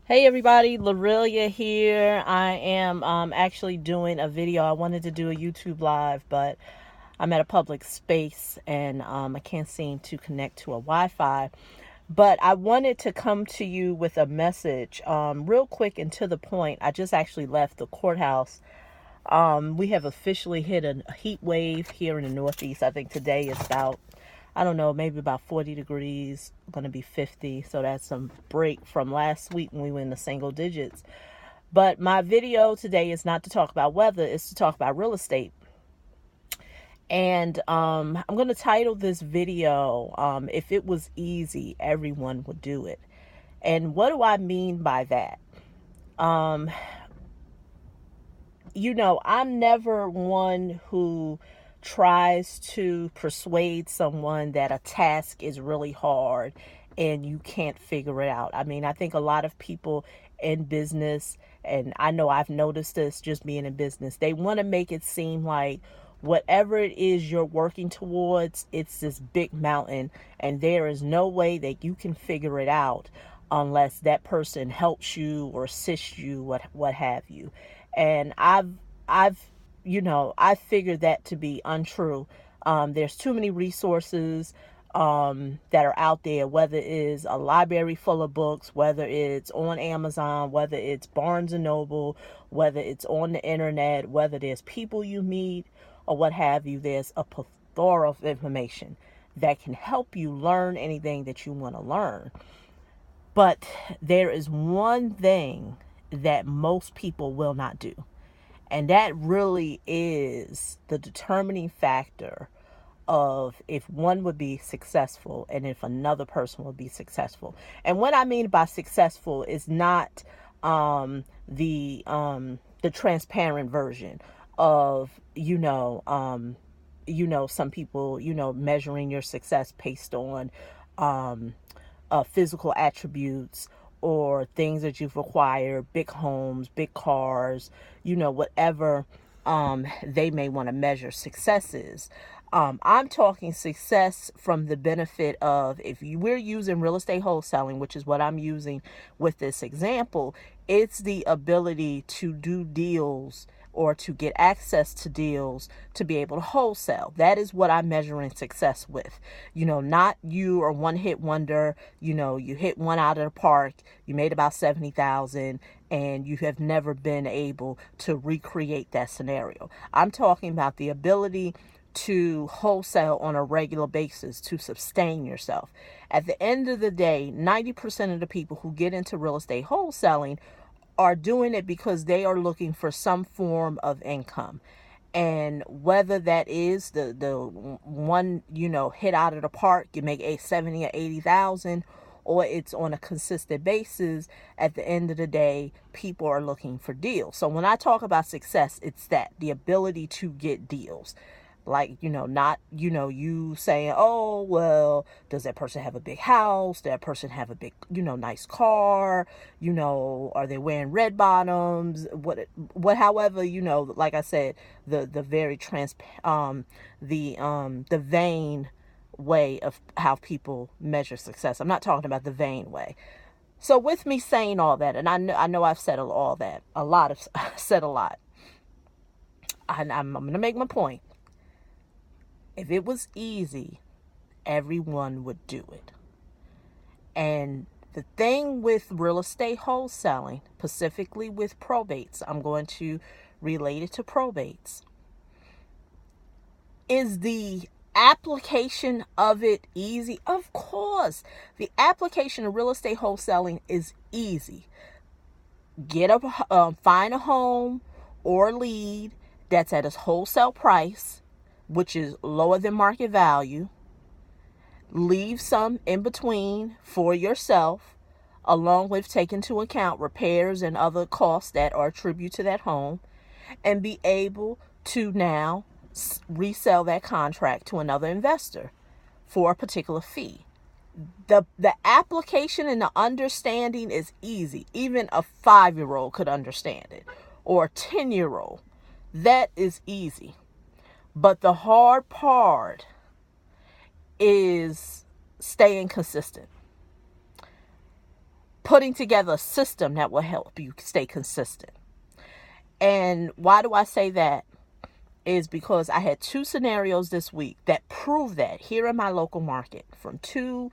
Hey everybody, Lorelia here. I am actually doing a video. I wanted to do a YouTube live, but I'm at a public space and I can't seem to connect to a Wi-Fi. But I wanted to come to you with a message real quick and to the point. I just actually left the courthouse. We have officially hit a heat wave here in the Northeast. I think today is about, I don't know, maybe about 40 degrees, going to be 50. So that's some break from last week when we went in the single digits. But my video today is not to talk about weather, it's to talk about real estate. And I'm going to title this video, If It Was Easy, Everyone Would Do It. And what do I mean by that? Um, I'm never one who tries to persuade someone that a task is really hard and you can't figure it out. I mean, I think a lot of people in business, and I know I've noticed this just being in business, they want to make it seem like whatever it is you're working towards, it's this big mountain, and there is no way that you can figure it out unless that person helps you or assists you, what have you. And I've I figured that to be untrue. There's too many resources that are out there, whether it is a library full of books, whether it's on Amazon, whether it's Barnes and Noble, whether it's on the internet, whether there's people you meet or what have you. There's a plethora of information that can help you learn anything that you want to learn. But there is one thing that most people will not do. And that really is the determining factor of if one would be successful and if another person would be successful. And what I mean by successful is not the transparent version of some people measuring your success based on um, physical attributes or things that you've acquired, big homes, big cars, whatever they may want to measure success is. I'm talking success from the benefit of we're using real estate wholesaling, which is what I'm using with this example, it's the ability to do deals or to get access to deals to be able to wholesale. That is what I'm measuring success with. Not you are one hit wonder, you hit one out of the park, you made about 70,000 and you have never been able to recreate that scenario. I'm talking about the ability to wholesale on a regular basis to sustain yourself. At the end of the day, 90% of the people who get into real estate wholesaling are doing it because they are looking for some form of income. And whether that is the one, hit out of the park, you make 70 or 80,000, or it's on a consistent basis, at the end of the day, people are looking for deals. So when I talk about success, it's that the ability to get deals. Like, not, you saying, oh, well, does that person have a big house? Does that person have a big, nice car? Are they wearing red bottoms? However, like I said, the very the vain way of how people measure success. I'm not talking about the vain way. So with me saying all that, and I know I've said all that, a lot of said a lot. I'm going to make my point. If it was easy, everyone would do it. And the thing with real estate wholesaling, specifically with probates, I'm going to relate it to probates, is the application of it easy? Of course. The application of real estate wholesaling is easy. Find a home or lead that's at a wholesale price, which is lower than market value. Leave some in between for yourself, along with taking into account repairs and other costs that are attributed to that home, and be able to now resell that contract to another investor for a particular fee. The application and the understanding is easy. Even a 5-year-old could understand it, or a 10-year-old. That is easy. But the hard part is staying consistent. putting together a system that will help you stay consistent. And why do I say that? Is because I had 2 scenarios this week that prove that here in my local market from 2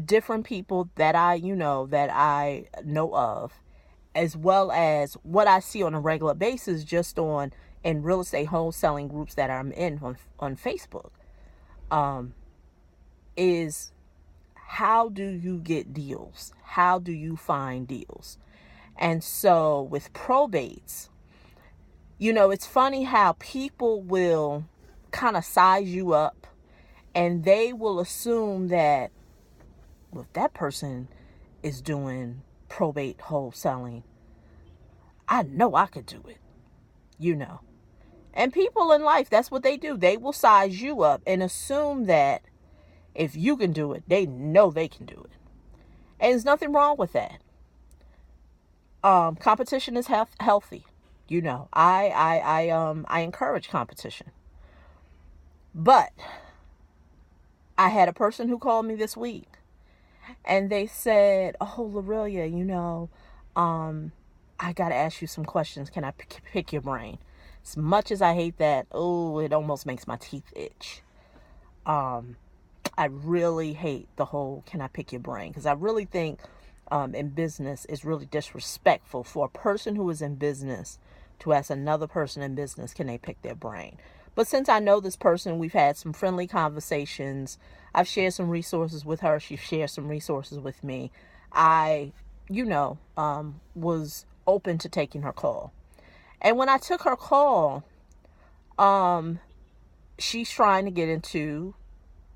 different people that I know of, as well as what I see on a regular basis just in real estate wholesaling groups that I'm in on Facebook. Is how do you get deals? How do you find deals? And so with probates, it's funny how people will kind of size you up, and they will assume that, well, if that person is doing probate wholesaling, I know I could do it, And people in life, that's what they do. They will size you up and assume that if you can do it, they know they can do it. And there's nothing wrong with that. Competition is healthy. I encourage competition. But I had a person who called me this week, and they said, "Oh, Lorelia, I got to ask you some questions. Can I pick your brain?" As much as I hate that, it almost makes my teeth itch. I really hate the whole "can I pick your brain?" because I really think in business it's really disrespectful for a person who is in business to ask another person in business, can they pick their brain? But since I know this person, we've had some friendly conversations. I've shared some resources with her. She shared some resources with me. I, was open to taking her call. And when I took her call, she's trying to get into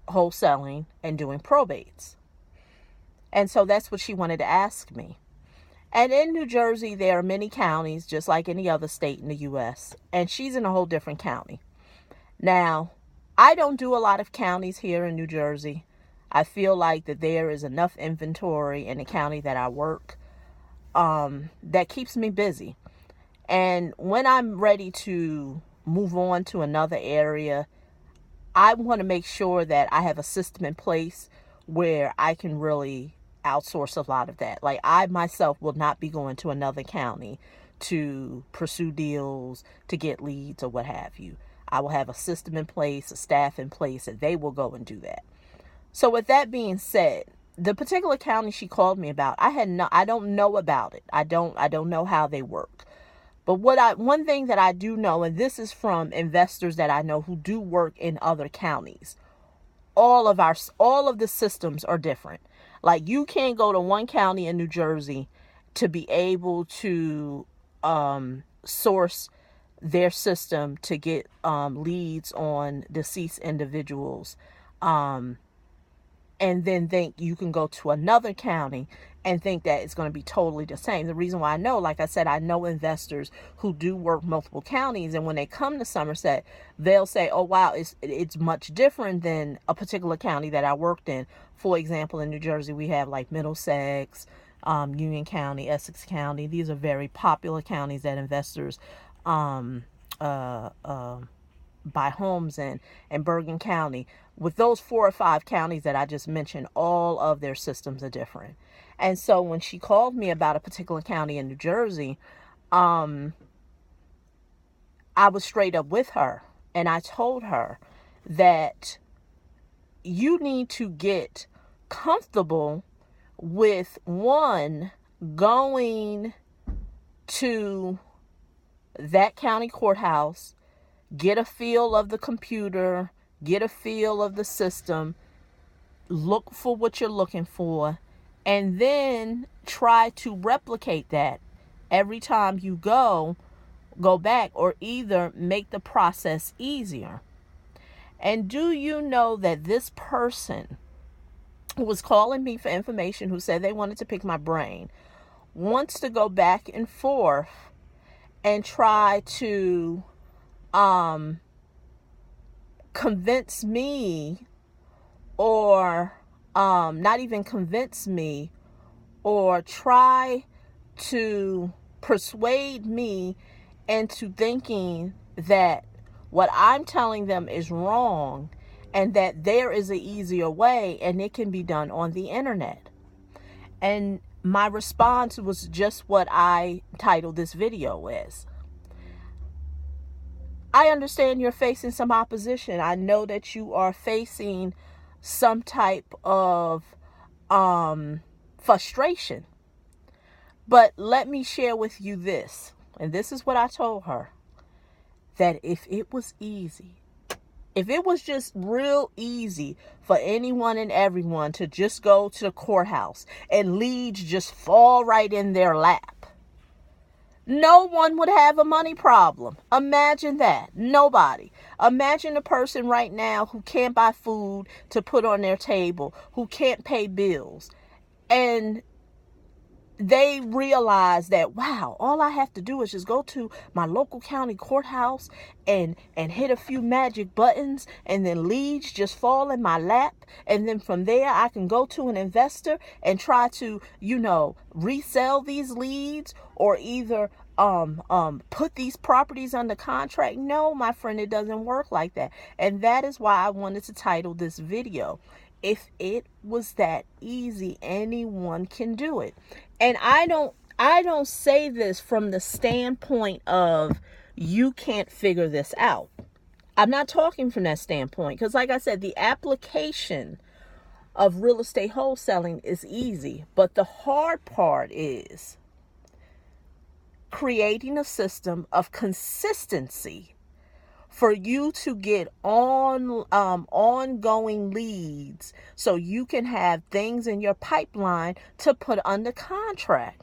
wholesaling and doing probates. And so that's what she wanted to ask me. And in New Jersey, there are many counties, just like any other state in the U.S., and she's in a whole different county. Now, I don't do a lot of counties here in New Jersey. I feel like that there is enough inventory in the county that I work that keeps me busy. And when I'm ready to move on to another area, I want to make sure that I have a system in place where I can really outsource a lot of that. Like, I myself will not be going to another county to pursue deals, to get leads, or what have you. I will have a system in place, a staff in place, and they will go and do that. So with that being said, the particular county she called me about, I don't know about it. I don't know how they work. But one thing that I do know, and this is from investors that I know who do work in other counties, all of the systems are different. Like, you can't go to one county in New Jersey to be able to source their system to get leads on deceased individuals, and then think you can go to another county and think that it's going to be totally the same. The reason why I know, like I said, I know investors who do work multiple counties, and when they come to Somerset, they'll say, "Oh wow, it's much different than a particular county that I worked in." For example, in New Jersey, we have like Middlesex, Union County, Essex County. These are very popular counties that investors buy homes in, and Bergen County. With those 4 or 5 counties that I just mentioned, all of their systems are different. And so when she called me about a particular county in New Jersey, I was straight up with her, and I told her that you need to get comfortable with, one, going to that county courthouse, get a feel of the computer, get a feel of the system, look for what you're looking for, and then try to replicate that every time you go back, or either make the process easier. And do you know that this person who was calling me for information, who said they wanted to pick my brain, wants to go back and forth and try to convince me, or not even convince me, or try to persuade me into thinking that what I'm telling them is wrong, and that there is an easier way and it can be done on the internet. And my response was just what I titled this video as. I understand you're facing some opposition. I know that you are facing some type of frustration. But let me share with you this, and this is what I told her, that if it was easy, if it was just real easy for anyone and everyone to just go to the courthouse and leads just fall right in their lap, no one would have a money problem. Imagine that. Nobody. Imagine a person right now who can't buy food to put on their table, who can't pay bills, and they realize that, wow, all I have to do is just go to my local county courthouse and hit a few magic buttons, and then leads just fall in my lap. And then from there, I can go to an investor and try to, resell these leads, or either put these properties under contract. No, my friend, it doesn't work like that. And that is why I wanted to title this video, if it was that easy, anyone can do it. And I don't say this from the standpoint of you can't figure this out. I'm not talking from that standpoint, because like I said, the application of real estate wholesaling is easy, but the hard part is creating a system of consistency for you to get ongoing leads, so you can have things in your pipeline to put under contract.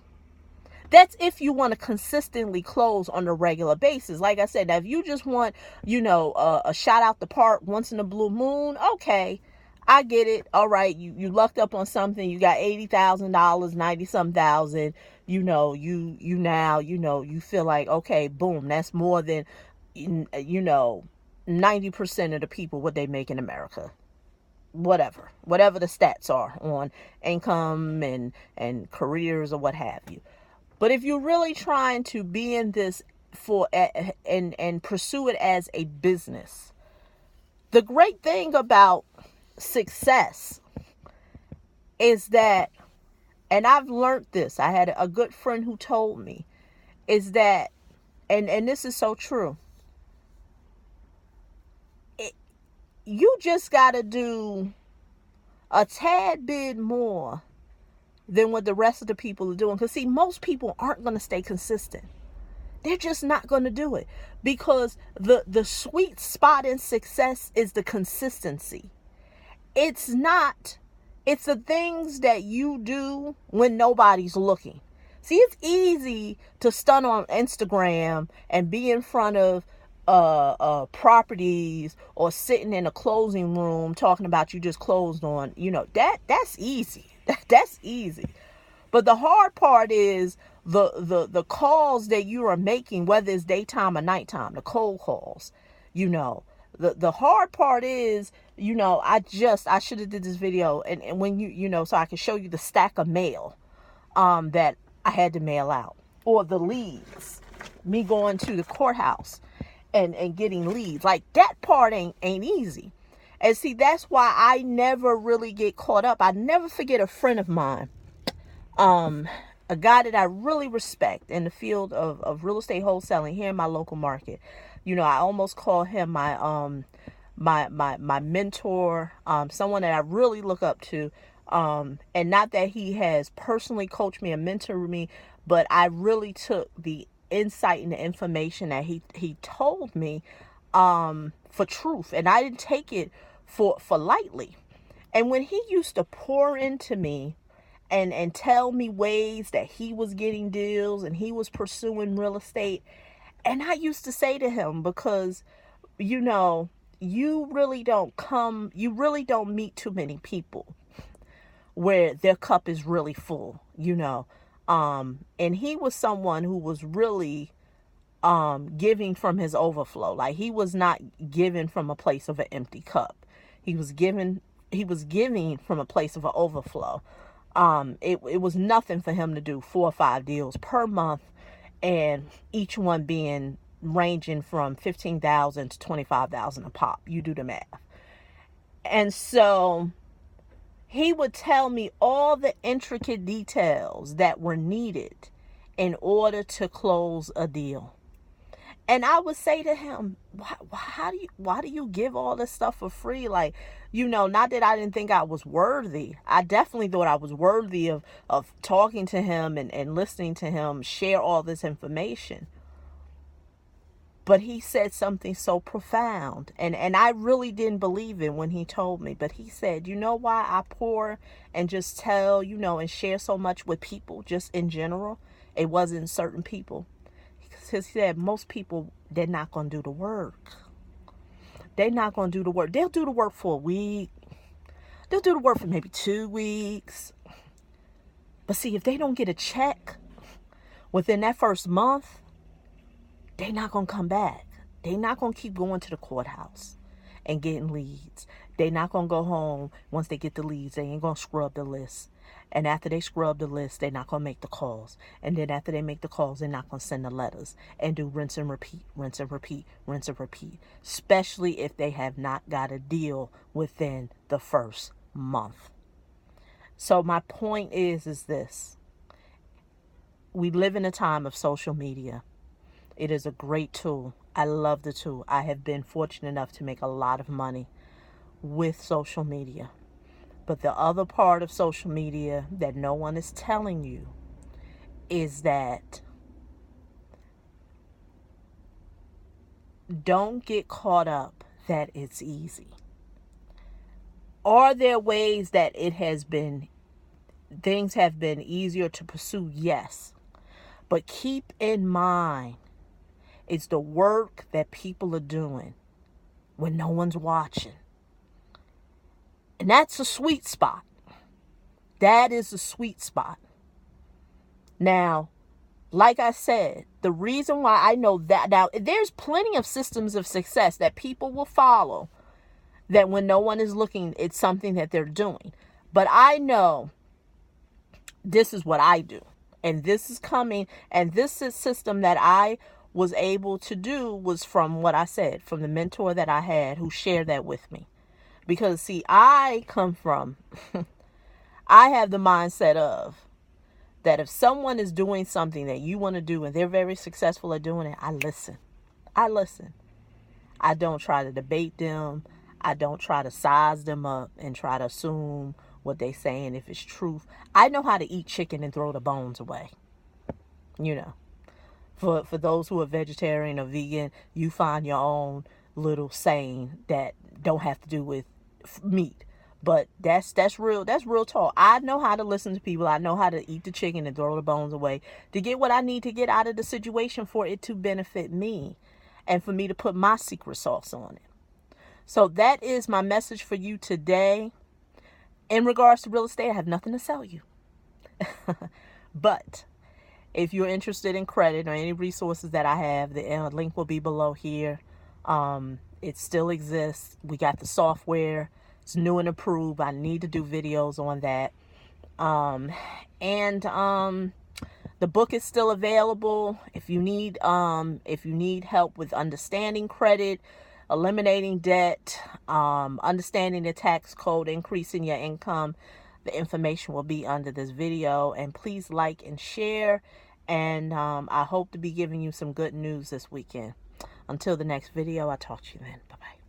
That's if you want to consistently close on a regular basis. Like I said, now if you just want, a shot out the park once in a blue moon, okay, I get it. All right, you lucked up on something. You got $80,000, 90-some thousand. You feel like, okay, boom, that's more than 90% of the people what they make in America. Whatever the stats are on income and careers or what have you. But if you're really trying to be in this and pursue it as a business, the great thing about success is that, and I've learned this, I had a good friend who told me, is that, and this is so true, you just got to do a tad bit more than what the rest of the people are doing. Because, see, most people aren't going to stay consistent. They're just not going to do it. Because the sweet spot in success is the consistency. It's the things that you do when nobody's looking. See, it's easy to stunt on Instagram and be in front of properties, or sitting in a closing room talking about you just closed on, that's easy. That's easy. But the hard part is the calls that you are making, whether it's daytime or nighttime, the cold calls. The hard part is, I should have did this video, and when so I can show you the stack of mail that I had to mail out, or the leads, me going to the courthouse and getting leads. Like, that part ain't easy. And see, that's why I never really get caught up. I never forget a friend of mine, a guy that I really respect in the field of real estate wholesaling here in my local market. I almost call him my my mentor, someone that I really look up to. And not that he has personally coached me and mentored me, but I really took the insight and the information that he told me for truth, and I didn't take it for lightly. And when he used to pour into me and tell me ways that he was getting deals and he was pursuing real estate, and I used to say to him, because you really don't meet too many people where their cup is really full, and he was someone who was really giving from his overflow. Like, he was not giving from a place of an empty cup. He was giving from a place of an overflow. It was nothing for him to do 4 or 5 deals per month, and each one being ranging from $15,000 to $25,000 a pop. You do the math. And so He would tell me all the intricate details that were needed in order to close a deal. And I would say to him, why do you give all this stuff for free? Like, not that I didn't think I was worthy. I definitely thought I was worthy of talking to him and listening to him share all this information. But he said something so profound. And I really didn't believe it when he told me. But he said, you know why I pour and just tell, and share so much with people just in general? It wasn't certain people. Because he said most people, they're not going to do the work. They're not going to do the work. They'll do the work for a week. They'll do the work for maybe 2 weeks. But see, if they don't get a check within that first month, they're not going to come back. They're not going to keep going to the courthouse and getting leads. They're not going to go home once they get the leads. They ain't going to scrub the list. And after they scrub the list, they're not going to make the calls. And then after they make the calls, they're not going to send the letters and do rinse and repeat, rinse and repeat, rinse and repeat. Especially if they have not got a deal within the first month. So my point is this. We live in a time of social media. It is a great tool. I love the tool. I have been fortunate enough to make a lot of money with social media. But the other part of social media that no one is telling you is that don't get caught up that it's easy. Are there ways that things have been easier to pursue? Yes. But keep in mind, it's the work that people are doing when no one's watching. And that's a sweet spot. That is a sweet spot. Now, like I said, the reason why I know that, now there's plenty of systems of success that people will follow that when no one is looking, it's something that they're doing. But I know this is what I do. And this is coming, and this is system that I was able to do was from what I said, from the mentor that I had who shared that with me. Because, see, I have the mindset of that if someone is doing something that you want to do and they're very successful at doing it, I listen. I don't try to debate them. I don't try to size them up and try to assume what they're saying if it's truth. I know how to eat chicken and throw the bones away. For those who are vegetarian or vegan, you find your own little saying that don't have to do with meat. But that's real talk. I know how to listen to people. I know how to eat the chicken and throw the bones away to get what I need to get out of the situation for it to benefit me and for me to put my secret sauce on it. So that is my message for you today. In regards to real estate, I have nothing to sell you. But if you're interested in credit or any resources that I have, the link will be below here. It still exists. We got the software. It's new and approved. I need to do videos on that. The book is still available. If you need help with understanding credit, eliminating debt, understanding the tax code, increasing your income, the information will be under this video. And please like and share. And I hope to be giving you some good news this weekend. Until the next video, I'll talk to you then. Bye-bye.